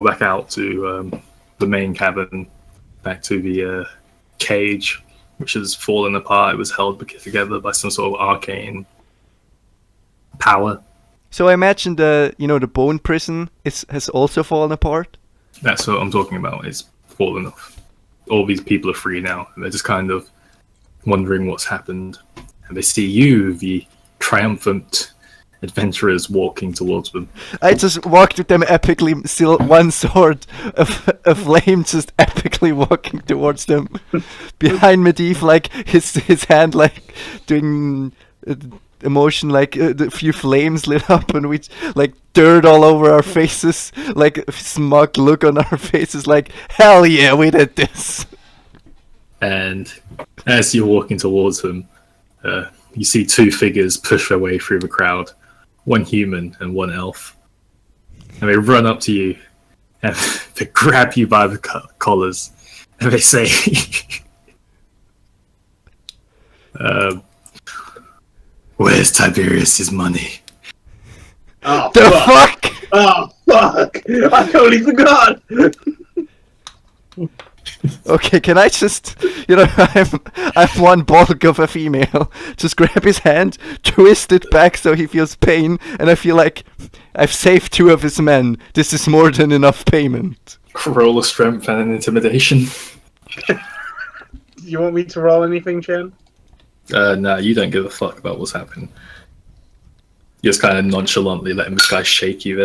back out to the main cabin, back to the cage, which has fallen apart. It was held together by some sort of arcane power. So I imagine the bone prison has also fallen apart. That's what I'm talking about. It's fallen off. All these people are free now. And they're just kind of wondering what's happened. And they see you, the triumphant adventurers, walking towards them. I just walked with them epically, still one sword of flame, just epically walking towards them. Behind Medivh, like his hand, like doing a motion, like a few flames lit up, and we like dirt all over our faces, like a smug look on our faces, like hell yeah, we did this. And as you're walking towards them, you see two figures push their way through the crowd. One human and one elf. And they run up to you and they grab you by the collars and they say, where's Tiberius's money? Oh, The fuck? Oh, fuck! I totally forgot! Okay, can I just, I'm one bulk of a female. Just grab his hand, twist it back so he feels pain, and I feel like I've saved two of his men. This is more than enough payment. Roll a strength and an intimidation. Do you want me to roll anything, Chen? No, you don't give a fuck about what's happening. You're just kind of nonchalantly letting this guy shake you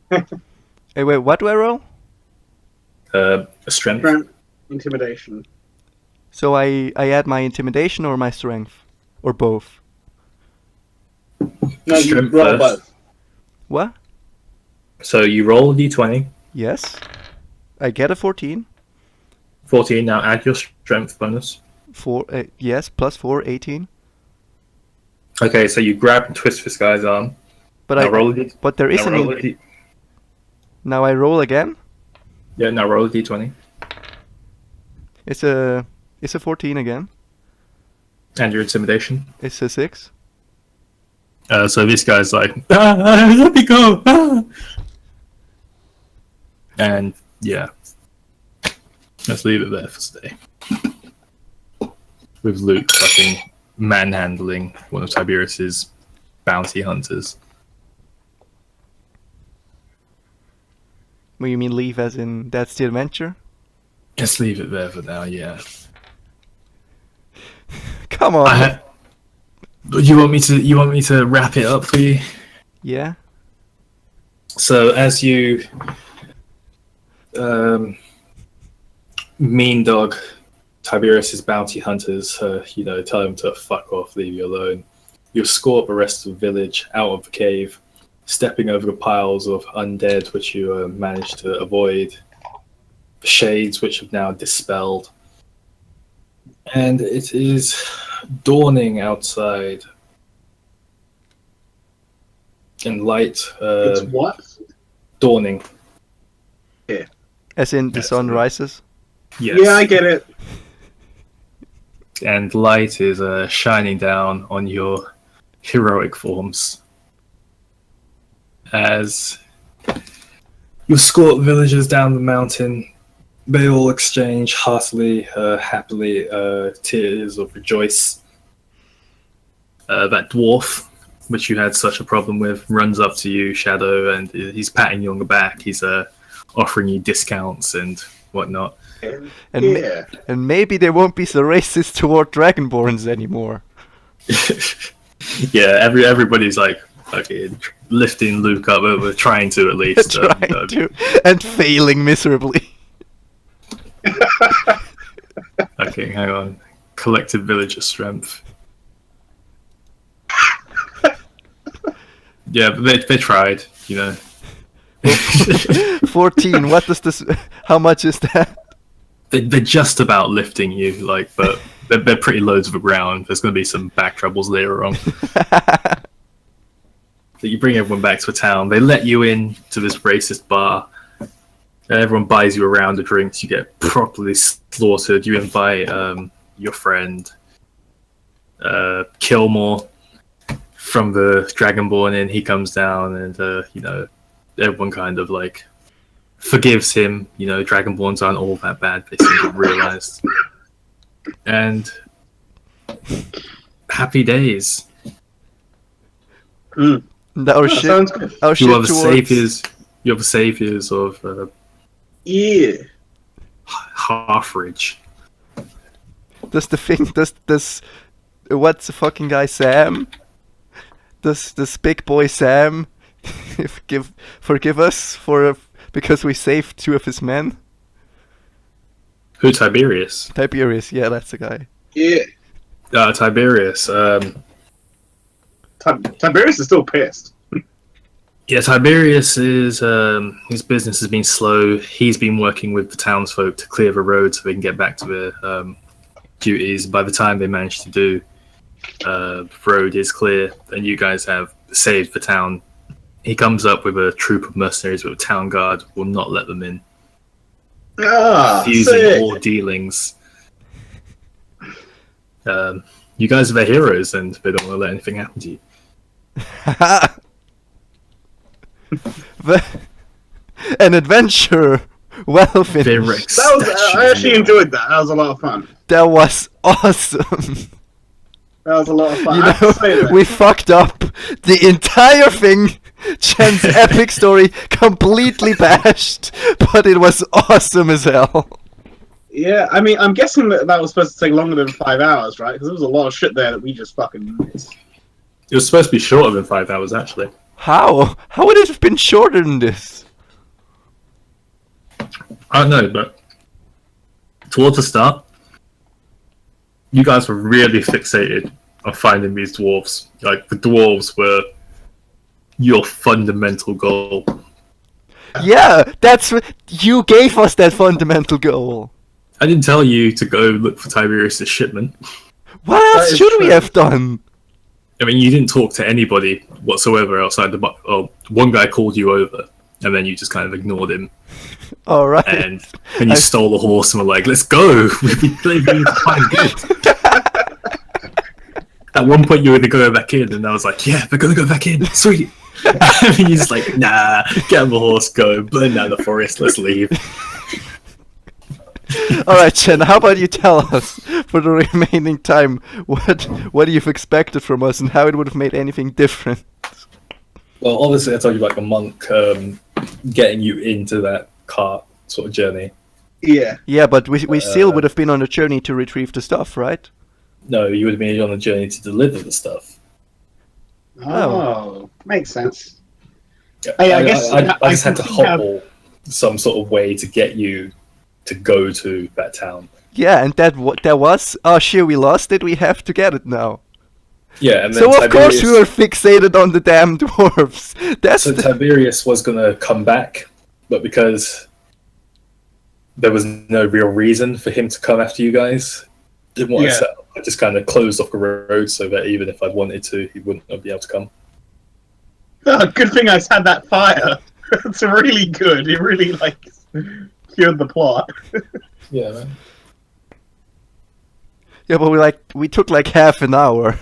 there. Hey, wait, what do I roll? A strength. Strength, intimidation. So I add my intimidation or my strength? Or both? No, you Strength roll first. both. What? So you roll a d20. Yes. I get a 14. 14, now add your strength bonus. 4, yes, plus 4, 18. Okay, so you grab and twist this guy's arm. But Now roll a d- but there now isn't. roll a d- Now I roll again. Yeah, now roll a d20. It's a 14 again. And your intimidation. It's a 6. So this guy's like, let me go! Ah! And yeah, let's leave it there for today. With Luke fucking manhandling one of Tiberius's bounty hunters. What you mean leave as in that's the adventure? Let's leave it there for now. Yeah. Come on. You want me to wrap it up for you? Yeah. So as you mean dog Tiberius's bounty hunters, tell him to fuck off, leave you alone. You escort the rest of the village out of the cave, stepping over the piles of undead which you managed to avoid, the shades which have now dispelled. And it is dawning outside. And light. It's what? Dawning. As in the sun rises. Yes. Yeah, I get it. And light is shining down on your heroic forms. As you escort villagers down the mountain, they all exchange heartily, happily, tears of rejoice. That dwarf, which you had such a problem with, runs up to you, Shadow, and he's patting you on the back. He's offering you discounts and whatnot. And Yeah. and maybe they won't be so racist toward Dragonborns anymore. Yeah, everybody's like fucking lifting Luke up, over trying to at least. Trying to and failing miserably. Okay, hang on. Collective villager strength. Yeah, but they tried, 14. What does this? How much is that? They're just about lifting you, but they're pretty low to the ground. There's going to be some back troubles later on. So you bring everyone back to a town. They let you in to this racist bar. Everyone buys you a round of drinks. You get properly slaughtered. You invite your friend Kilmore from the Dragonborn Inn. He comes down, and everyone kind of forgives him. You know, Dragonborns aren't all that bad. They seem to have realized. And happy days. Mm. Our That ship, sounds good. our ship You are the towards... saviors. You're the saviors of Yeah. Halfridge. Does the thing, does what's the fucking guy Sam? Does this big boy Sam forgive us because we saved 2 of his men? Who, Tiberius? Tiberius, yeah, that's the guy. Yeah. Tiberius. Tiberius is still pissed. Yeah, Tiberius is his business has been slow. He's been working with the townsfolk to clear the road so they can get back to their duties. By the time they manage to do, the road is clear, and you guys have saved the town. He comes up with a troop of mercenaries, but the town guard will not let them in, refusing Sick. all dealings. You guys are their heroes, and they don't want to let anything happen to you. An adventure well finished. That That was, I actually enjoyed that. That was a lot of fun. That was awesome. That was a lot of fun. You I have to say know, that. we fucked up the entire thing. Chen's epic story completely bashed, but it was awesome as hell. Yeah, I mean, I'm guessing that was supposed to take longer than 5 hours, right? Because there was a lot of shit there that we just fucking missed. It was supposed to be shorter than 5 hours, actually. How? How would it have been shorter than this? I don't know, but towards the start, you guys were really fixated on finding these dwarves. Like, the dwarves were your fundamental goal. Yeah, that's what you gave us, that fundamental goal. I didn't tell you to go look for Tiberius' shipment. What That else is should we true. have done? I mean, you didn't talk to anybody whatsoever outside the... Oh, one guy called you over, and then you just kind of ignored him. All right. And then you stole a horse and were like, let's go! We've been playing fine good. At one point, you were going to go back in, and I was like, yeah, we're going to go back in. Sweet. And he's just like, nah, get on the horse, go, burn down the forest, let's leave. All right, Chen. How about you tell us for the remaining time what you've expected from us and how it would have made anything different? Well, obviously, I told you about the monk getting you into that cart sort of journey. Yeah. Yeah, but we still would have been on a journey to retrieve the stuff, right? No, you would have been on a journey to deliver the stuff. Oh, makes sense. I guess I just had to can think of- hobble some sort of way to get you to go to that town. Yeah, and that was... Oh, shit, we lost it. We have to get it now. Yeah, and then So of course Tiberius- we were fixated on the damn dwarves. That's So Tiberius was going to come back, but because there was no real reason for him to come after you guys, didn't want to Yeah. set up. I just kind of closed off the road so that even if I'd wanted to, he wouldn't be able to come. Oh, good thing I had that fire. It's really good. It really cured the plot. Yeah, man. Yeah, but we took like half an hour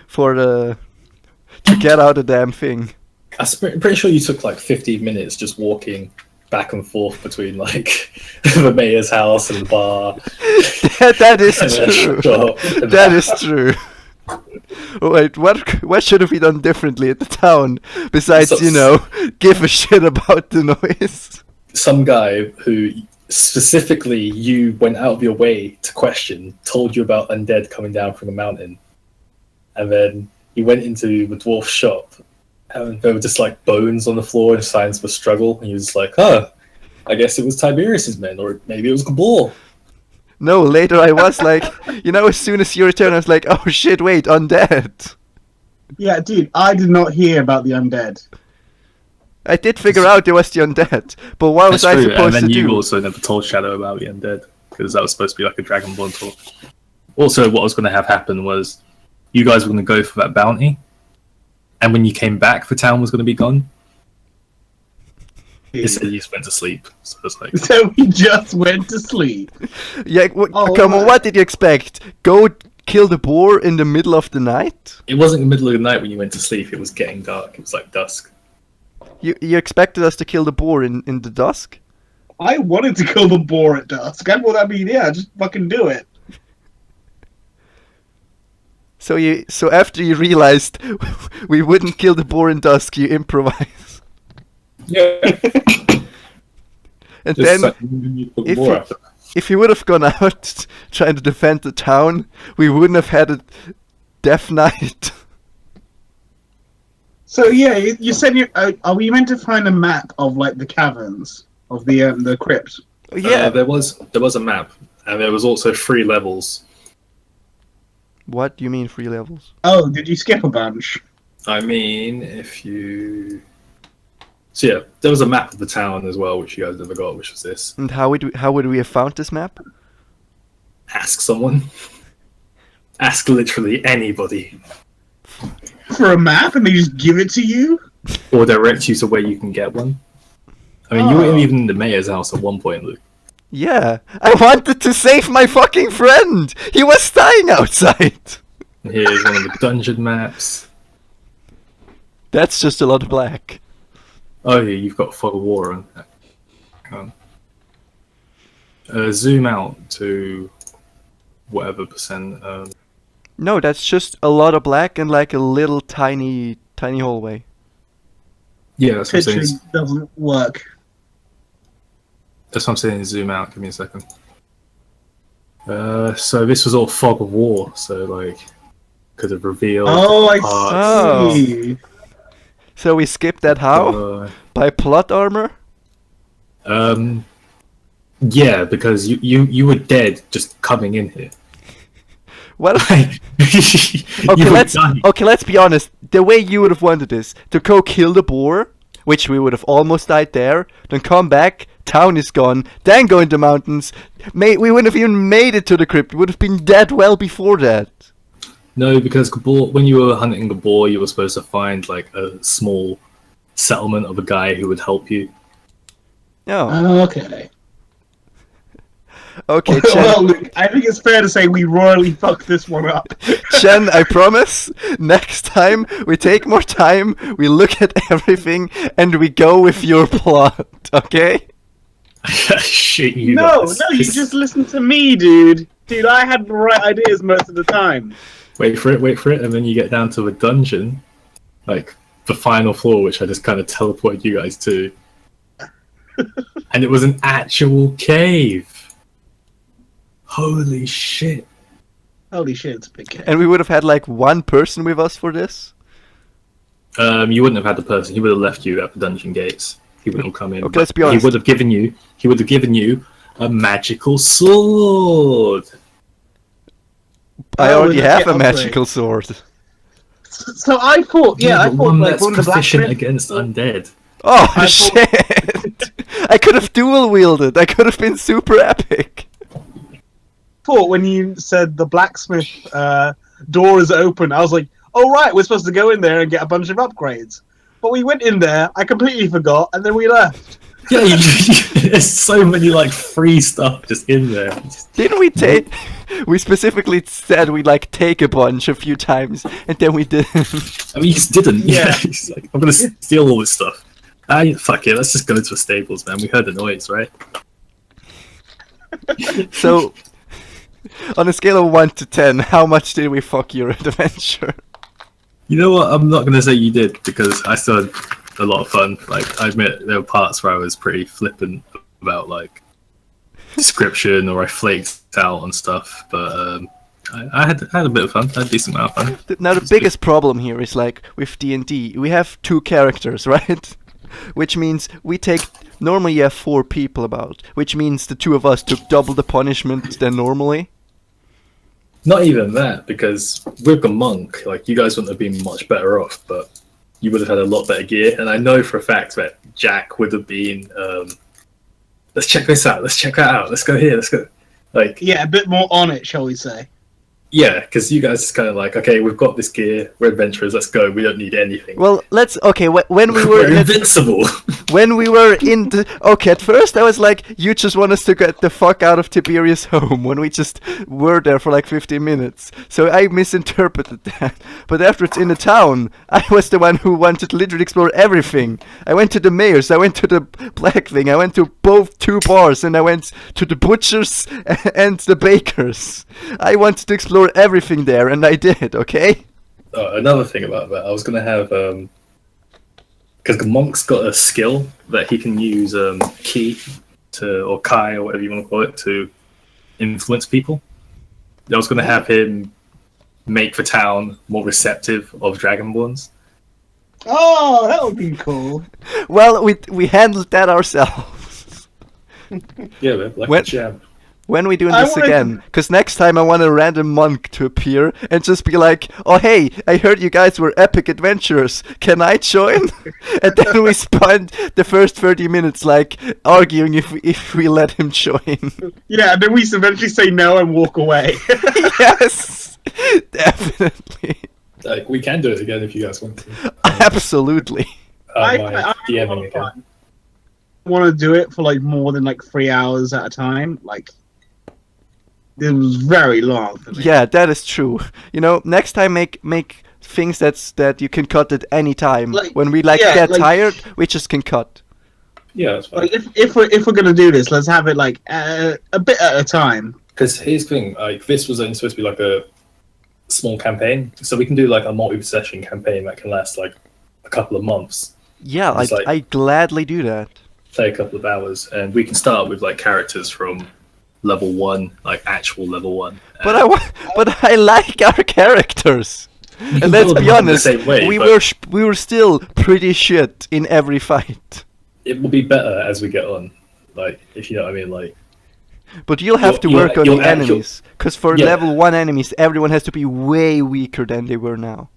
to get out the damn thing. I'm pretty sure you took like 15 minutes just walking back and forth between like the mayor's house and the bar. That is And then true. shop and That is true. Wait, what should have we done differently at the town besides, give a shit about the noise? Some guy who specifically you went out of your way to question told you about undead coming down from the mountain, and then he went into the dwarf shop and there were just like bones on the floor and signs of a struggle, and he was like, oh, I guess it was Tiberius's men, or maybe it was Gabor. No, later I was like, as soon as you returned, I was like, oh shit, wait, undead. Yeah, dude, I did not hear about the undead. I did figure out there was the undead, but what was I and supposed then to you do? also never told Shadow about the undead, because that was supposed to be like a Dragonborn talk. Also, what was going to have happen was you guys were going to go for that bounty, and when you came back, the town was going to be gone. It said you just went to sleep, so it's like... So we just went to sleep. Yeah, Oh, come on, my- what did you expect? Go kill the boar in the middle of the night? It wasn't the middle of the night when you went to sleep, it was getting dark, it was like dusk. You expected us to kill the boar in the dusk? I wanted to kill the boar at dusk. I thought, yeah, just fucking do it. So after you realized we wouldn't kill the boar in dusk, you improvise. Yeah. And Just then like, you put if more you- after. if you would have gone out trying to defend the town, we wouldn't have had a death night. So yeah, you said are we meant to find a map of like the caverns of the crypt? Yeah. There was a map, and there was also 3 levels. What do you mean 3 levels? Oh, did you skip a bunch? I mean, if you... So yeah, there was a map of the town as well, which you guys never got, which was this. And how would we have found this map? Ask someone. Ask literally anybody. For a map, and they just give it to you? Or direct you to where you can get one. I mean, you Oh. were even in the mayor's house at one point, Luke. Yeah, I wanted to save my fucking friend. He was dying outside. And here's one of the dungeon maps. That's just a lot of black. Oh yeah, you've got fog of war on that. Hang on. Zoom out to whatever percent. No, that's just a lot of black and like a little tiny hallway. Yeah, that's what I'm Picture saying. doesn't work. That's what I'm saying. Zoom out. Give me a second. So this was all fog of war. So like, could have revealed. Oh, I parts. see. So we skipped that how? By plot armor? Yeah, because you were dead just coming in here. Well, okay, let's be honest. The way you would have wanted this to go kill the boar, which we would have almost died there, then come back, town is gone, then go into mountains. We wouldn't have even made it to the crypt. We would have been dead well before that. No, because Gabor, when you were hunting Gabor, you were supposed to find like a small settlement of a guy who would help you. Oh, Okay. okay, Well, Chen. look, I think it's fair to say we royally fucked this one up. Chen, I promise, next time we take more time, we look at everything, and we go with your plot, okay? Shit, you No, guys. you just listen to me, dude. Dude, I had the right ideas most of the time. wait for it, and then you get down to a dungeon, like the final floor, which I just kind of teleported you guys to, and it was an actual cave. Holy shit! Holy shit, it's a big cave. And we would have had like one person with us for this. You wouldn't have had the person. He would have left you at the dungeon gates. He wouldn't have come in. Okay, let's be honest. He would have given you a magical sword. I Oh, already with a have kit a upgrade. magical sword. So I thought, I the thought one like that's one of the proficient blacksmith. against undead. Oh I thought- shit! I could have dual wielded. I could have been super epic. Thought when you said the blacksmith door is open, I was like, oh right, we're supposed to go in there and get a bunch of upgrades. But we went in there, I completely forgot, and then we left. Yeah, there's so many like free stuff just in there. Didn't we take? We specifically said we'd like take a bunch a few times, and then we didn't. I mean, you just didn't. Yeah. He's like, I'm gonna steal all this stuff. Fuck it, let's just go to the stables, man. We heard the noise, right? So, on a scale of 1 to 10, how much did we fuck your adventure? You know what? I'm not gonna say you did because I still had a lot of fun. Like, I admit there were parts where I was pretty flippant about like description or I flaked out on stuff, but I had a bit of fun. I had a decent amount of fun. Now the biggest problem here is like with D&D, we have 2 characters, right? Which means we take normally you have 4 people about, which means the 2 of us took double the punishment than normally. Not even that, because with the monk, like you guys wouldn't have been much better off, but you would have had a lot better gear. And I know for a fact that Jack would have been, let's check this out, let's check that out, let's go here, let's go. Like, Yeah, a bit more on it, shall we say? Yeah, because you guys just kind of like, okay, we've got this gear, we're adventurers, let's go. We don't need anything. Well, when we were We're invincible. when we were in the okay, at first I was like, you just want us to get the fuck out of Tiberius' home when we just were there for like 15 minutes. So I misinterpreted that. But after it's in the town, I was the one who wanted to literally explore everything. I went to the mayor's, I went to the black thing, I went to both 2 bars, and I went to the butcher's and the baker's. I wanted to explore everything there, and I did, okay? Another thing about that, I was going to have, because Monk's got a skill that he can use Ki or Kai, or whatever you want to call it, to influence people. I was going to have him make the town more receptive of Dragonborns. Oh, that would be cool. Well, we handled that ourselves. Yeah, man, like When- a jam. When we doing I this wanted again? Because next time I want a random monk to appear and just be like, oh hey, I heard you guys were epic adventurers. Can I join? And then we spend the first 30 minutes like arguing if we let him join. Yeah, and then we eventually say no and walk away. Yes, definitely, Like, we can do it again if you guys want to. absolutely. I DMing again. want to do it for like more than like 3 hours at a time. Like, it was very long for me. Yeah, that is true. You know, next time make things that you can cut at any time. Like, When we yeah, get like- tired, we just can cut. Yeah, that's fine. Like, if we're gonna do this, let's have it like a bit at a time. Because here's the thing, like, this was only supposed to be like a small campaign, so we can do like a multi-session campaign that can last like a couple of months, Yeah, It's like- I gladly do that. say a couple of hours, and we can start with like characters from level 1, like actual level 1. But but I like our characters. And let's build be them up the honest, same way, we but- were still pretty shit in every fight. It will be better as we get on, like, if you know what I mean, like. But you'll have to You'll- work on you'll the add- enemies, because for Yeah. level 1 enemies, everyone has to be way weaker than they were now.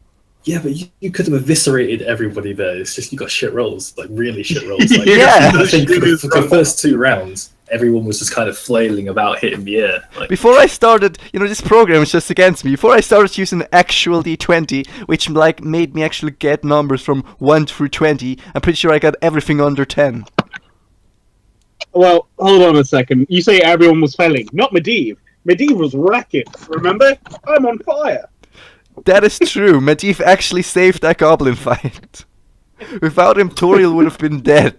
Yeah, but you could have eviscerated everybody there. It's just you got shit rolls, like really shit rolls. Like, Yeah. I think for the first 2 rounds, everyone was just kind of flailing about, hitting the air. Like, Before I started, you know, this program is just against me. Before I started using actual D20, which like made me actually get numbers from 1 through 20, I'm pretty sure I got everything under 10. Well, hold on a second. You say everyone was failing, not Medivh. Medivh was wrecking. Remember? I'm on fire. That is true. Medivh actually saved that goblin fight. Without him, Toriel would have been dead.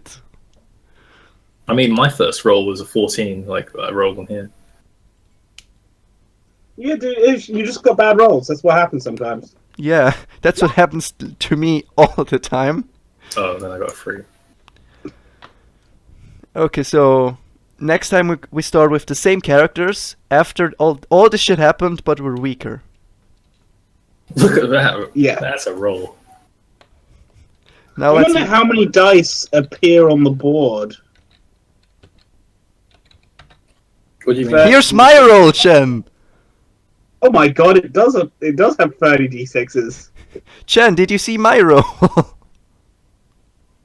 I mean, my first roll was a 14, like I rolled on here. Yeah, dude, you just got bad rolls. That's what happens sometimes. Yeah, that's what happens to me all the time. Oh, and then I got a 3. Okay, so next time we start with the same characters after all this shit happened, but we're weaker. Look at that. Yeah. That's a roll. Now I let's wonder how many dice appear on the board. What do you mean? Fair. here's my roll, Chen. Oh my god, it does have 30 d6s. Chen, did you see my roll?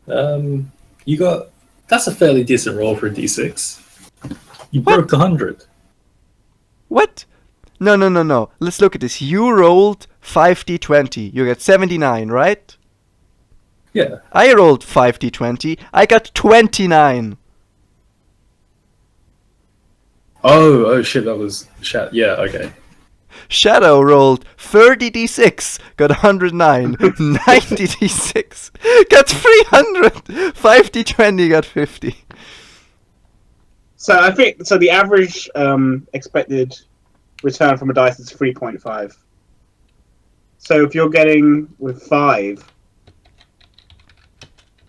You got. That's a fairly decent roll for a d6. You broke 100. What? No. Let's look at this. You rolled 5d20. You got 79, right? Yeah. I rolled 5d20. I got 29. Oh shit, that was Yeah, okay. Shadow rolled 30d6, got 109. 90d6, got 300. 5d20, got 50. So I think the average expected return from a dice is 3.5. So if you're getting with 5,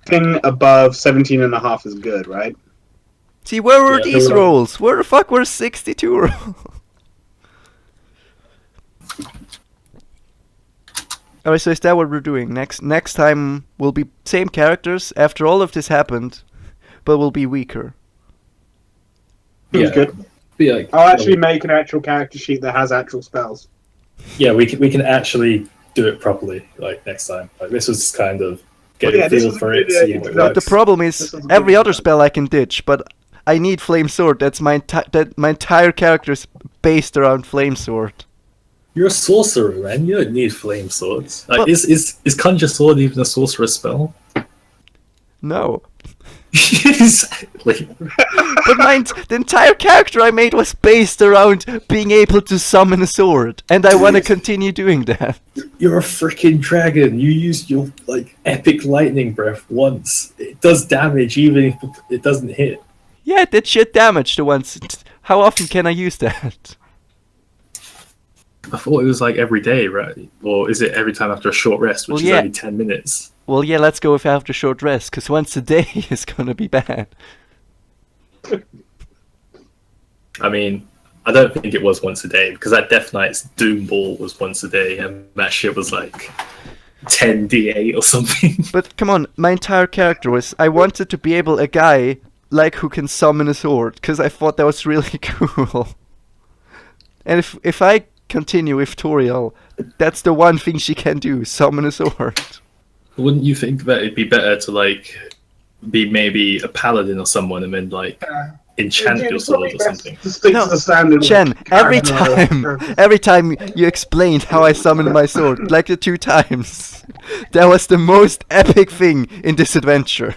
thing above 17.5 is good, right? See, where were Yeah, these they're- rolls? Where the fuck were 62 rolls? Alright, so is that what we're doing? Next time we'll be same characters after all of this happened, but we'll be weaker. Seems good. Be like, I'll actually make an actual character sheet that has actual spells. yeah, we can actually do it properly. Like next time. Like this was kind of getting Yeah, a this feel was a for it, good, see how it introduction. The works. problem is This was a every good other one. spell I can ditch, but I need Flame Sword. That's my entire character is based around Flame Sword. You're a sorcerer, man. You don't need flame swords. Like, But- is conjure sword even a sorcerer spell? No. Exactly. But mind, the entire character I made was based around being able to summon a sword, and I want to continue doing that. You're a freaking dragon. You used your like epic lightning breath once. It does damage even if it doesn't hit. Yeah, it did shit damage to once. How often can I use that? I thought it was like every day, right? Or is it every time after a short rest, which Well, is yeah. only 10 minutes? Well, yeah, let's go with after short rest, because once a day is gonna be bad. I mean, I don't think it was once a day because that Death Knight's Doom Ball was once a day, and that shit was like 10d8 or something. But come on, my entire character was I wanted to be able a guy like who can summon a sword, because I thought that was really cool. And if I continue with Toriel, that's the one thing she can do, summon a sword. Wouldn't you think that it'd be better to like be maybe a paladin or someone and then like enchant your sword or something? To stick No, to the standard. Chen, every character. time you explained how I summoned my sword, like the 2 times, that was the most epic thing in this adventure.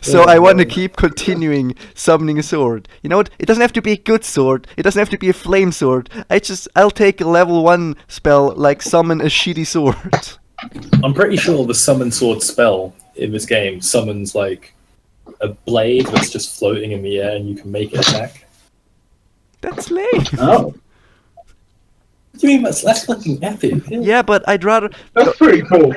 So I want to keep continuing summoning a sword. You know what? It doesn't have to be a good sword. It doesn't have to be a flame sword. I'll take a level 1 spell like summon a shitty sword. I'm pretty sure the summon sword spell in this game summons like a blade that's just floating in the air and you can make it attack. That's lame. Oh, What do you mean that's fucking epic? Yeah, but I'd rather. that's pretty cool.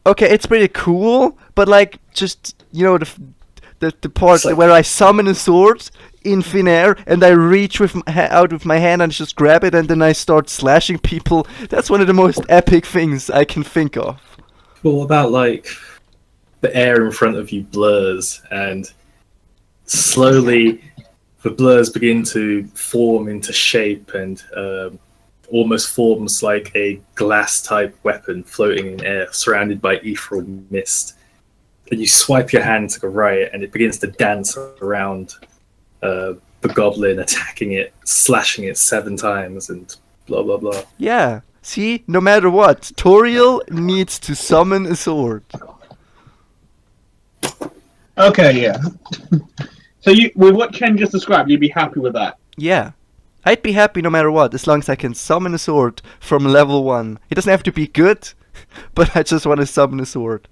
Okay, it's pretty cool, but like just the part It's like- where I summon a sword in thin air and I reach out with my hand and just grab it and then I start slashing people. That's one of the most epic things I can think of. Well, what about like the air in front of you blurs and slowly the blurs begin to form into shape and almost forms like a glass type weapon floating in air surrounded by ethereal mist. And you swipe your hand to the right and it begins to dance around the goblin, attacking it, slashing it 7 times and blah blah blah. Yeah. See, no matter what, Toriel needs to summon a sword. Okay, yeah. So with what Chen just described, you'd be happy with that? Yeah. I'd be happy no matter what, as long as I can summon a sword from level 1. It doesn't have to be good, but I just want to summon a sword.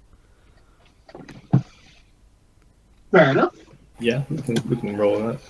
Fair enough. Yeah, we can roll that.